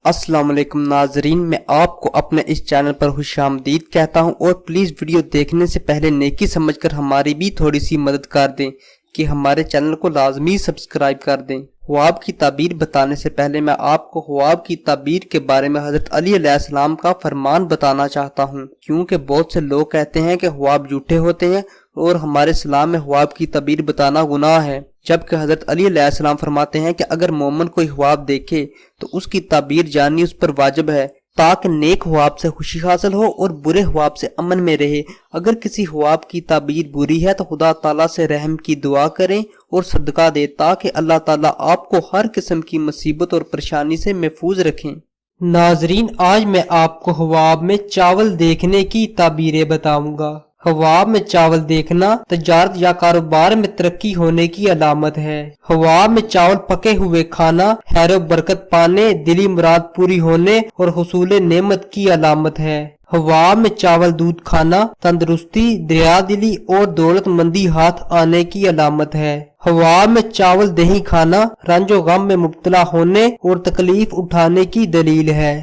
السلام علیکم ناظرین، میں آپ کو اپنے اس چینل پر خوش آمدید کہتا ہوں اور پلیز ویڈیو دیکھنے سے پہلے نیکی سمجھ کر ہماری بھی تھوڑی سی مدد کر دیں کہ ہمارے چینل کو لازمی سبسکرائب کر دیں۔ خواب کی تعبیر بتانے سے پہلے میں آپ کو خواب کی تعبیر کے بارے میں حضرت علی علیہ السلام کا فرمان بتانا چاہتا ہوں، کیونکہ بہت سے لوگ کہتے ہیں کہ خواب جھوٹے ہوتے ہیں اور ہمارے اسلام میں خواب کی تعبیر بتانا گناہ ہے، جبکہ حضرت علی علیہ السلام فرماتے ہیں کہ اگر مومن کوئی خواب دیکھے تو اس کی تعبیر جاننی اس پر واجب ہے تاکہ نیک خواب سے خوشی حاصل ہو اور برے خواب سے امن میں رہے۔ اگر کسی خواب کی تعبیر بری ہے تو خدا تعالیٰ سے رحم کی دعا کریں اور صدقہ دیں تاکہ اللہ تعالیٰ آپ کو ہر قسم کی مصیبت اور پریشانی سے محفوظ رکھیں۔ ناظرین، آج میں آپ کو خواب میں چاول دیکھنے کی تعبیریں بتاؤں گا۔ خواب میں چاول دیکھنا تجارت یا کاروبار میں ترقی ہونے کی علامت ہے۔ خواب میں چاول پکے ہوئے کھانا خیر و برکت پانے، دلی مراد پوری ہونے اور حصول نعمت کی علامت ہے۔ خواب میں چاول دودھ کھانا تندرستی، دریا دلی اور دولت مندی ہاتھ آنے کی علامت ہے۔ خواب میں چاول دہی کھانا رنج و غم میں مبتلا ہونے اور تکلیف اٹھانے کی دلیل ہے۔